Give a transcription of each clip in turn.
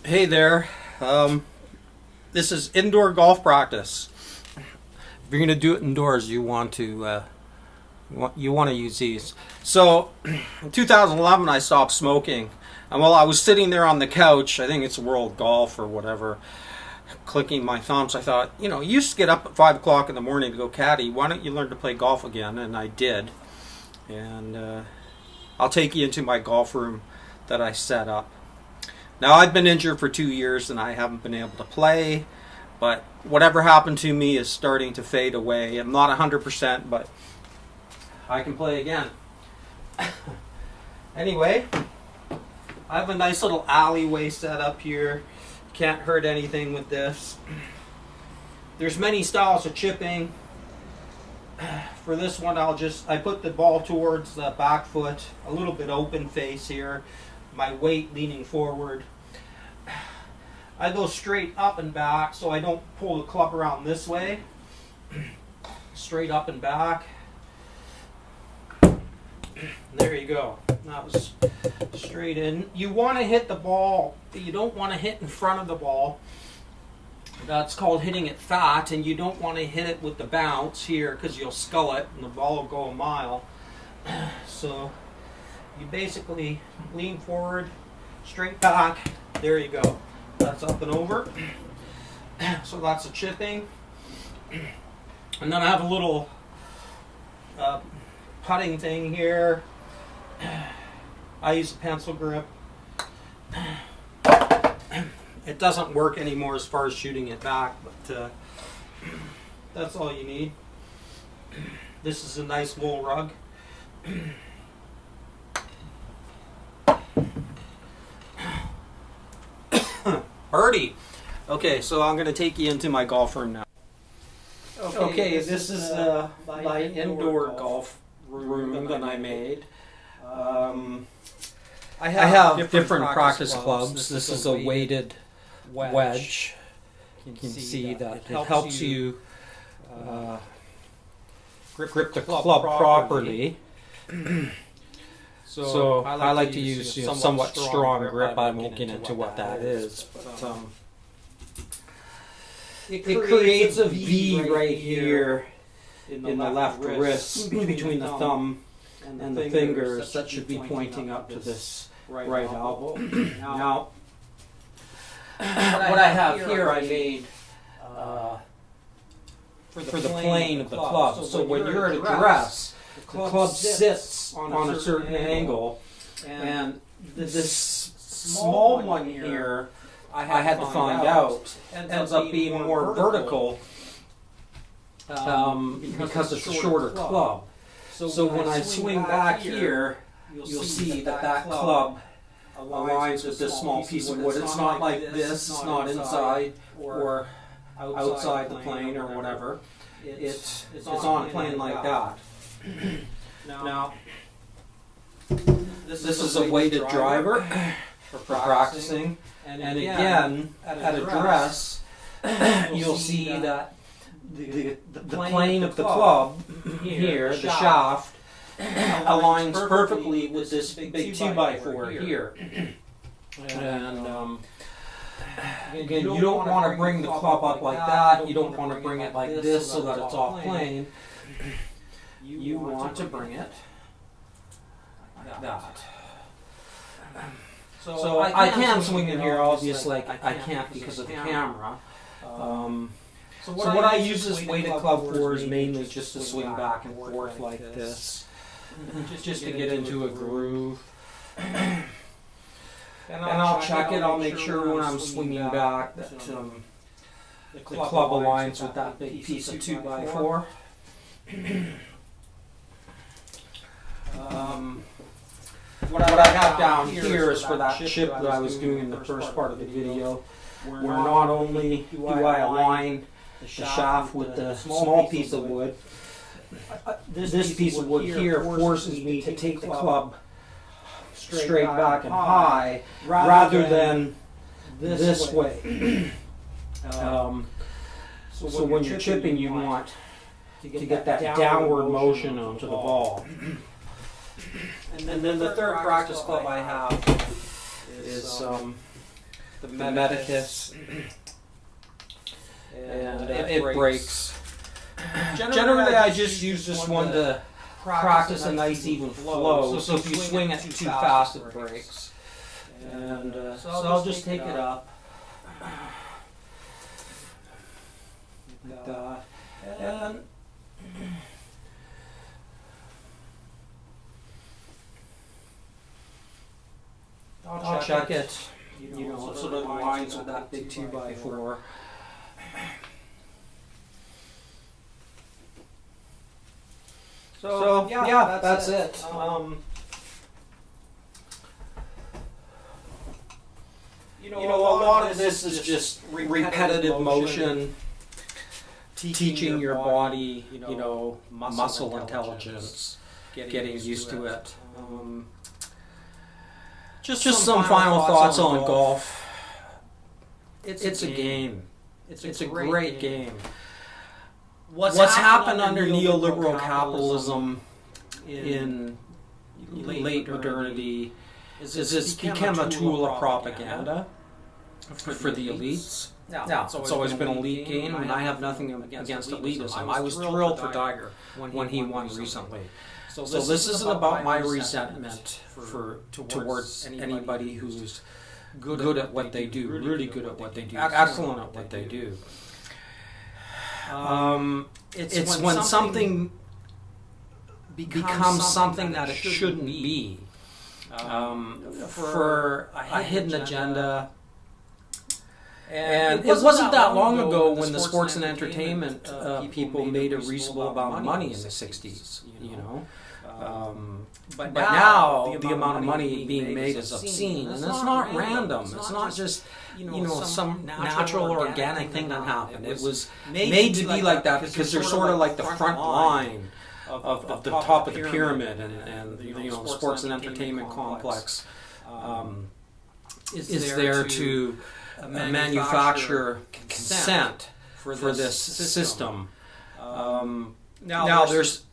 Hey there. This is indoor golf practice. If you're going to do it indoors, you want to use these. So, in 2011, I stopped smoking, and while I was sitting there on the couch, I think it's World Golf or whatever, clicking my thumbs, I thought, you used to get up at 5 o'clock in the morning to go caddy. Why don't you learn to play golf again? And I did. And I'll take you into my golf room that I set up. Now, I've been injured for 2 years and I haven't been able to play, but whatever happened to me is starting to fade away. I'm not 100%, but I can play again. Anyway, I have a nice little alleyway set up here. Can't hurt anything with this. There's many styles of chipping. For this one, I put the ball towards the back foot, a little bit open face here, my weight leaning forward. I go straight up and back so I don't pull the club around this way. Straight up and back. There you go. That was straight in. You want to hit the ball, you don't want to hit in front of the ball. That's called hitting it fat, and you don't want to hit it with the bounce here because you'll scull it and the ball will go a mile. So you basically lean forward, straight back. There you go. That's up and over. So that's a chipping. And then I have a little putting thing here. I use a pencil grip. It doesn't work anymore as far as shooting it back, but that's all you need. This is a nice wool rug. Birdie! Okay, so I'm going to take you into my golf room now. Okay, this is my indoor golf room that I made. I have different practice clubs. This is a weighted wedge. You can see that it helps you grip the club properly. So I like to use somewhat strong grip. I won't get into what that is, but it creates a V right here in the left wrist between the thumb and the fingers. That should be pointing up to this right elbow. Now, what I have here, I made for the plane of the club. So when you're at address, the club sits on a certain angle, and this small one here, I had to find out, ends up being more vertical because it's a shorter club. So when I swing back here, you'll see that club aligns with this small piece of wood. It's not like this, it's not inside or outside the plane or whatever. It's on a plane like that. Now, this is a weighted driver for practicing. And again, at address, you'll see that the plane of the club here, the shaft, aligns perfectly with this big 2x4 here. And again, you don't want to bring the club up like that. You don't want to bring it like this so that it's off plane. You want to bring it like that. So I can swing in here, obviously I can't because of the camera. So what I use this weighted club for is mainly just to swing back and forth like this. Just to get into a groove. And I'll check it, I'll make sure when I'm swinging back that the club aligns with that big piece of 2x4. What I have down here is for that chip that I was doing in the first part of the video, where not only do I align the shaft with the small piece of wood, this piece of wood here forces me to take the club straight back and high rather than this way. So when you're chipping, you want to get that downward motion onto the ball. And then the third practice club I have is the Medicus, and it breaks. Generally, I just use this one to practice a nice even flow. So if you swing it too fast, it breaks. And so I'll just take it up like that, and I'll check it. You know, sort of lines with that big 2x4. So yeah, that's it. You know, a lot of this is just repetitive motion, teaching your body, you know, muscle intelligence, getting used to it. Just some final thoughts on golf. It's a game. It's a great game. What's happened under neoliberal capitalism in late modernity is it's become a tool of propaganda for the elites. Now, it's always been an elite game, and I have nothing against elitism. I was thrilled for Tiger when he won recently. So this isn't about my resentment towards anybody who's good at what they do, really good at what they do, excellent at what they do. It's when something becomes something that it shouldn't be, for a hidden agenda. And it wasn't that long ago when the sports and entertainment people made a reasonable amount of money in the 60s, you know. But now the amount of money being made is obscene, and it's not random. It's not just some natural organic thing that happened. It was made to be like that because they're sort of like the front line of the top of the pyramid, and the sports and entertainment complex is there to manufacture consent for this system. Now there's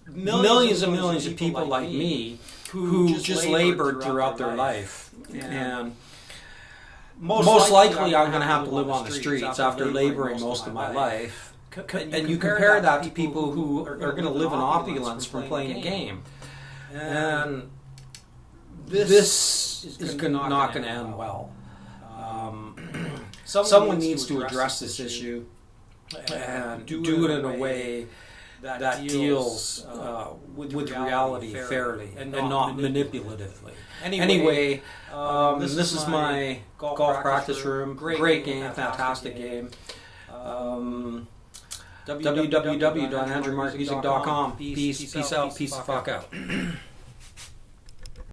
millions and millions of people like me who just labored throughout their life, and most likely I'm going to have to live on the streets after laboring most of my life. And you compare that to people who are going to live in opulence from playing a game, and this is not going to end well. Someone needs to address this issue and do it in a way that deals with reality fairly and not manipulatively. Anyway, this is my golf practice room. Great game, fantastic game. www.andrewmarkmusic.com. Peace out, peace the fuck out.